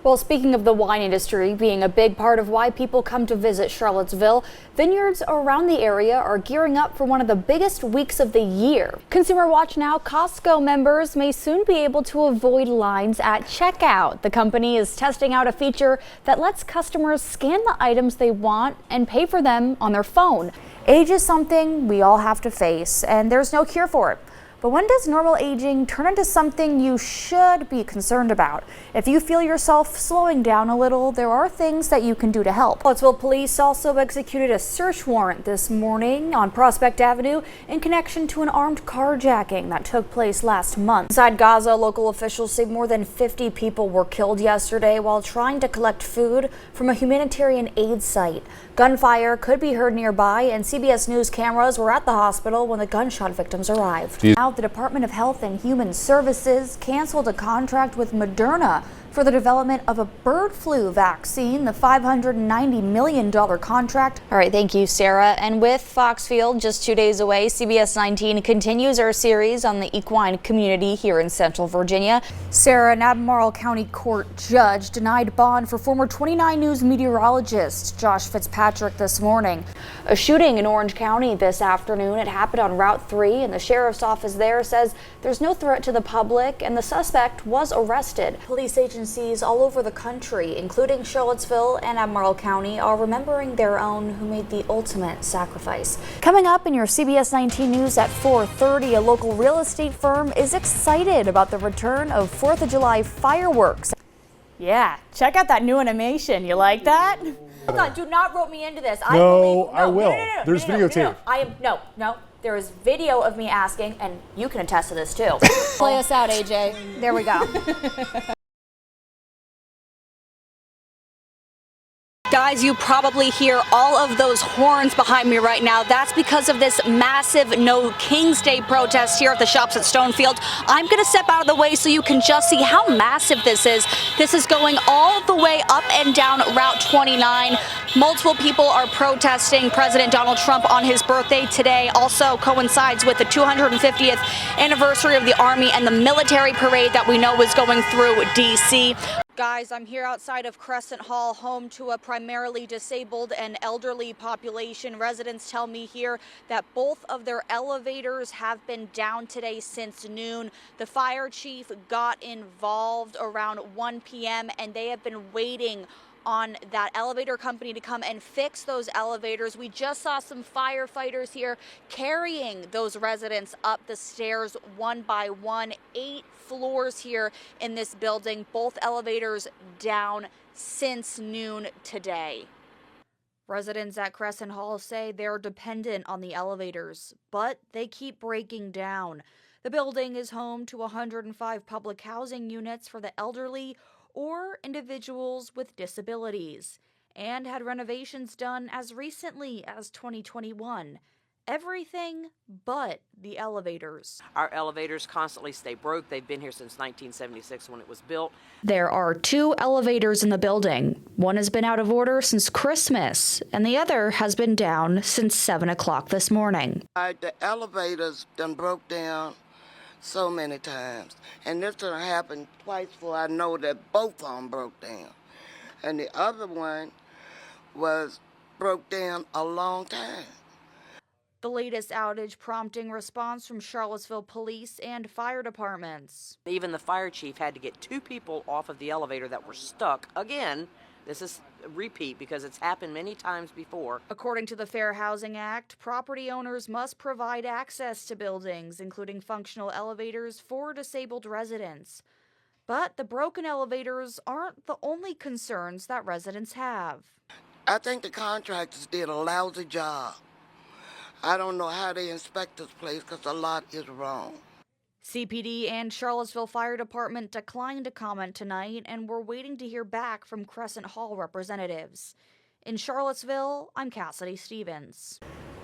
Well, speaking of the wine industry being a big part of why people come to visit Charlottesville, vineyards around the area are gearing up for one of the biggest weeks of the year. Consumer Watch Now Costco members may soon be able to avoid lines at checkout. The company is testing out a feature that lets customers scan the items they want and pay for them on their phone. Age is something we all have to face, and there's no cure for it. But when does normal aging turn into something you should be concerned about? If you feel yourself slowing down a little, there are things that you can do to help. Charlottesville police also executed a search warrant this morning on Prospect Avenue in connection to an armed carjacking that took place last month. Inside Gaza, local officials say more than 50 people were killed yesterday while trying to collect food from a humanitarian aid site. Gunfire could be heard nearby, and CBS News cameras were at the hospital when the gunshot victims arrived. Now, the Department of Health and Human Services canceled a contract with Moderna for the development of a bird flu vaccine, the $590 million contract. All right, thank you, Sarah. And with Foxfield just 2 days away, CBS 19 continues our series on the equine community here in Central Virginia. Sarah, an Albemarle County Court judge denied bond for former 29 News meteorologist Josh Fitzpatrick this morning. A shooting in Orange County this afternoon. It happened on Route 3, and the sheriff's office there says there's no threat to the public, and the suspect was arrested. Police agencies all over the country, including Charlottesville and Albemarle County, are remembering their own who made the ultimate sacrifice. Coming up in your CBS 19 News at 4:30, a local real estate firm is excited about the return of 4th of July fireworks. Yeah, check out that new animation. You like that? Hold on, do not rope me into this. I will. No, There's videotape. No. There is video of me asking, and you can attest to this too. Play us out, AJ. There we go. Guys, you probably hear all of those horns behind me right now. That's because of this massive No King's Day protest here at the shops at Stonefield. I'm going to step out of the way so you can just see how massive this is. This is going all the way up and down Route 29. Multiple people are protesting President Donald Trump on his birthday today. Also coincides with the 250th anniversary of the Army and the military parade that we know is going through D.C. Guys, I'm here outside of Crescent Hall, home to a primarily disabled and elderly population. Residents tell me here that both of their elevators have been down today since noon. The fire chief got involved around 1 p.m. and they have been waiting on that elevator company to come and fix those elevators. We just saw some firefighters here carrying those residents up the stairs one by one. 8 floors here in this building, both elevators down since noon today. Residents at Crescent Hall say they're dependent on the elevators, but they keep breaking down. The building is home to 105 public housing units for the elderly or individuals with disabilities, and had renovations done as recently as 2021. Everything but the elevators. Our elevators constantly stay broke. They've been here since 1976 when it was built. There are 2 elevators in the building. One has been out of order since Christmas, and the other has been down since 7 o'clock this morning. The elevators done broke down so many times, and this done happened twice before I know that both of them broke down. And the other one was broke down a long time. The latest outage prompting response from Charlottesville police and fire departments. Even the fire chief had to get 2 people off of the elevator that were stuck. Again, this is a repeat because it's happened many times before. According to the Fair Housing Act, property owners must provide access to buildings, including functional elevators for disabled residents. But the broken elevators aren't the only concerns that residents have. I think the contractors did a lousy job. I don't know how they inspect this place because a lot is wrong. CPD and Charlottesville Fire Department declined to comment tonight, and we're waiting to hear back from Crescent Hall representatives. In Charlottesville, I'm Cassidie Stevens.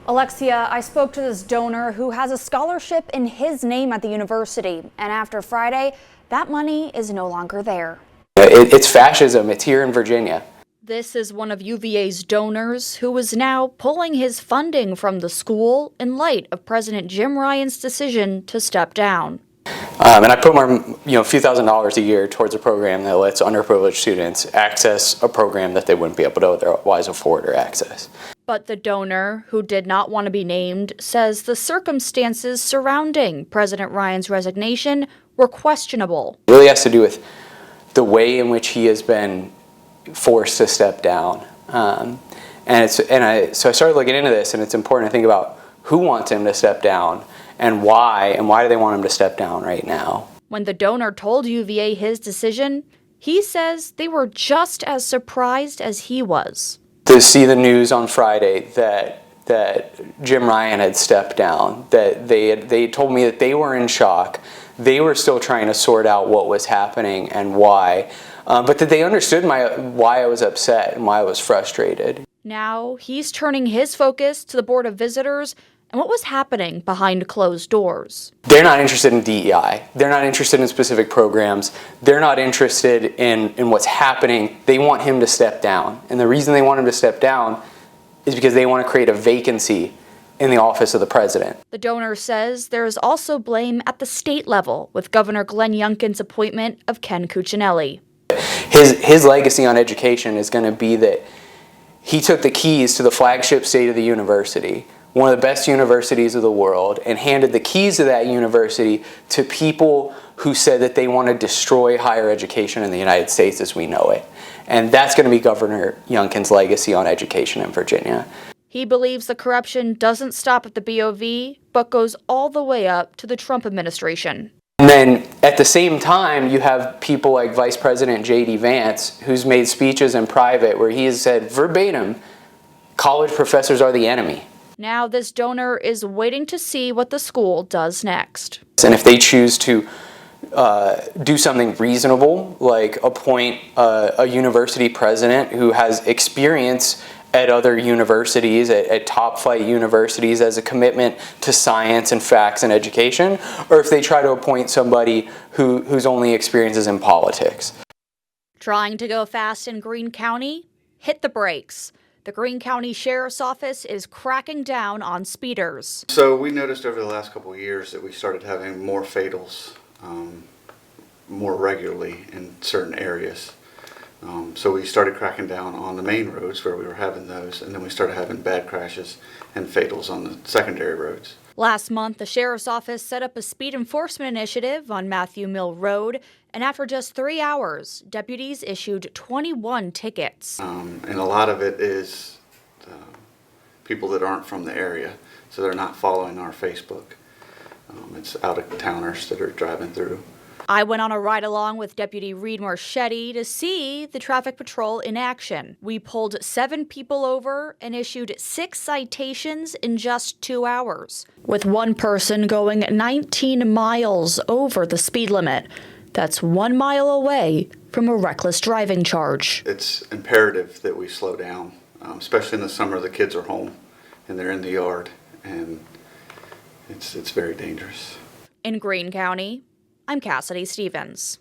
Alexia, I spoke to this donor who has a scholarship in his name at the university, and after Friday, that money is no longer there. It's fascism. It's here in Virginia. This is one of UVA's donors who is now pulling his funding from the school in light of President Jim Ryan's decision to step down. And I put more, a few $1,000s a year towards a program that lets underprivileged students access a program that they wouldn't be able to otherwise afford or access. But the donor, who did not want to be named, says the circumstances surrounding President Ryan's resignation were questionable. It really has to do with the way in which he has been forced to step down. So I started looking into this, and it's important to think about who wants him to step down and why do they want him to step down right now. When the donor told UVA his decision, he says they were just as surprised as he was. To see the news on Friday that Jim Ryan had stepped down, that they told me that they were in shock, they were still trying to sort out what was happening and why, but that they understood why I was upset and why I was frustrated. Now he's turning his focus to the Board of Visitors and what was happening behind closed doors. They're not interested in DEI. They're not interested in specific programs. They're not interested in what's happening. They want him to step down. And the reason they want him to step down is because they want to create a vacancy in the office of the president. The donor says there is also blame at the state level with Governor Glenn Youngkin's appointment of Ken Cuccinelli. His legacy on education is going to be that he took the keys to the flagship state of the university, one of the best universities of the world, and handed the keys of that university to people who said that they want to destroy higher education in the United States as we know it. And that's going to be Governor Youngkin's legacy on education in Virginia. He believes the corruption doesn't stop at the BOV, but goes all the way up to the Trump administration. And then at the same time, you have people like Vice President J.D. Vance, who's made speeches in private where he has said verbatim, college professors are the enemy. Now this donor is waiting to see what the school does next. And if they choose to do something reasonable, like appoint a university president who has experience at other universities, at top flight universities, as a commitment to science and facts and education, or if they try to appoint somebody whose only experience is in politics. Trying to go fast in Greene County? Hit the brakes. The Greene County Sheriff's Office is cracking down on speeders. So we noticed over the last couple of years that we started having more fatals more regularly in certain areas. So we started cracking down on the main roads where we were having those, and then we started having bad crashes and fatals on the secondary roads. Last month, the Sheriff's Office set up a speed enforcement initiative on Matthew Mill Road, and after just 3 hours, deputies issued 21 tickets. And a lot of it is people that aren't from the area, so they're not following our Facebook. It's out-of-towners that are driving through. I went on a ride-along with Deputy Reed Marchetti to see the traffic patrol in action. We pulled 7 people over and issued 6 citations in just 2 hours, with one person going 19 miles over the speed limit. That's 1 mile away from a reckless driving charge. It's imperative that we slow down, especially in the summer. The kids are home and they're in the yard, and it's very dangerous. In Greene County, I'm Cassidie Stevens.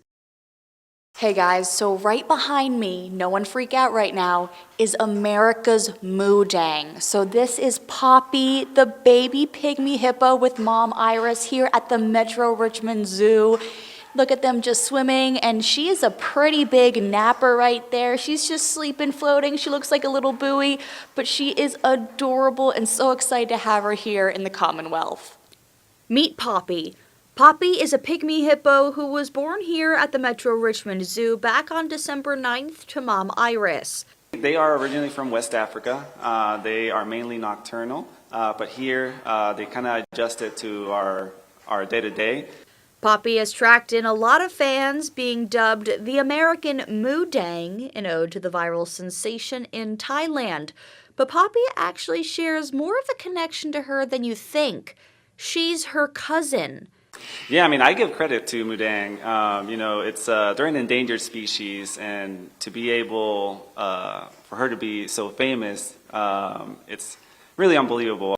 Hey guys, so right behind me, no one freak out right now, is America's Moodang. So this is Poppy, the baby pygmy hippo with Mom Iris here at the Metro Richmond Zoo. Look at them just swimming, and she is a pretty big napper right there. She's just sleeping, floating. She looks like a little buoy, but she is adorable and so excited to have her here in the Commonwealth. Meet Poppy. Poppy is a pygmy hippo who was born here at the Metro Richmond Zoo back on December 9th to Mom Iris. They are originally from West Africa. They are mainly nocturnal, but here they kind of adjusted to our day-to-day. Poppy has tracked in a lot of fans, being dubbed the American Moodang, an ode to the viral sensation in Thailand. But Poppy actually shares more of a connection to her than you think. She's her cousin. Yeah, I mean, I give credit to Moodang. They're an endangered species, and to be able for her to be so famous, it's really unbelievable.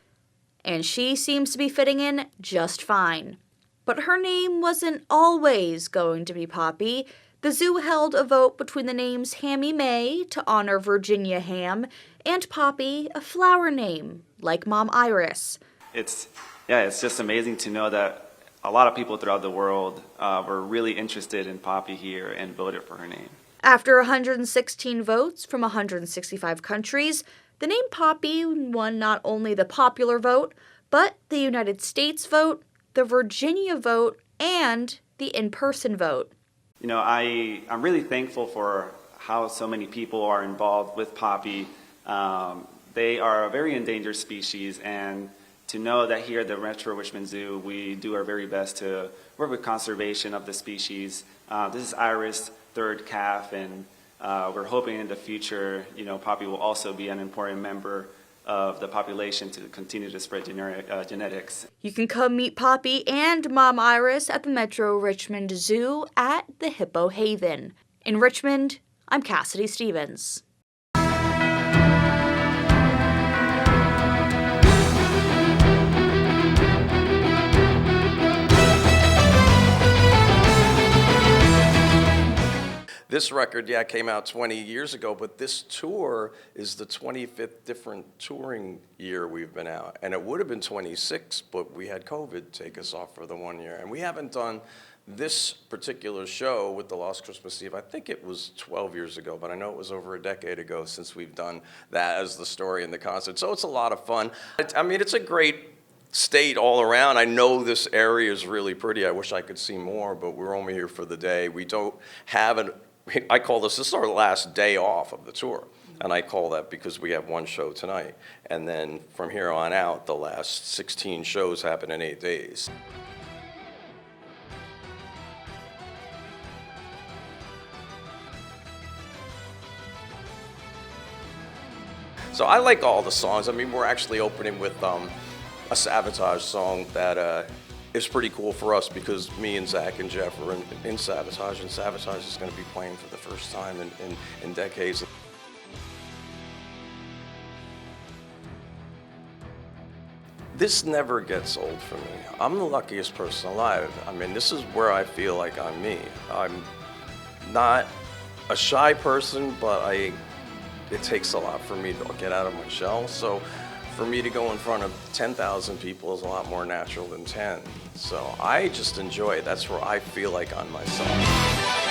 And she seems to be fitting in just fine. But her name wasn't always going to be Poppy. The zoo held a vote between the names Hammy May, to honor Virginia Ham, and Poppy, a flower name, like Mom Iris. It's just amazing to know that a lot of people throughout the world were really interested in Poppy here and voted for her name. After 116 votes from 165 countries, the name Poppy won not only the popular vote, but the United States vote, the Virginia vote, and the in-person vote. You know, I'm really thankful for how so many people are involved with Poppy. They are a very endangered species, and to know that here at the Metro Richmond Zoo, we do our very best to work with conservation of the species. This is Iris' third calf, and we're hoping in the future, you know, Poppy will also be an important member of the population to continue to spread genetics. You can come meet Poppy and Mom Iris at the Metro Richmond Zoo at the Hippo Haven. In Richmond, I'm Cassidie Stevens. This record, came out 20 years ago, but this tour is the 25th different touring year we've been out. And it would have been 26, but we had COVID take us off for the 1 year. And we haven't done this particular show with the Lost Christmas Eve. I think it was 12 years ago, but I know it was over a decade ago since we've done that as the story in the concert. So it's a lot of fun. I mean, it's a great state all around. I know this area is really pretty. I wish I could see more, but we're only here for the day. We don't have I call this is our last day off of the tour. And I call that because we have one show tonight. And then from here on out, the last 16 shows happen in 8 days. So I like all the songs. I mean, we're actually opening with a Sabotage song that is pretty cool for us because me and Zach and Jeff are in Sabotage, and Sabotage is going to be playing for the first time in decades. This never gets old for me. I'm the luckiest person alive. I mean, this is where I feel like I'm me. I'm not a shy person, but it takes a lot for me to get out of my shell. So for me to go in front of 10,000 people is a lot more natural than 10. So I just enjoy it. That's where I feel like I'm myself.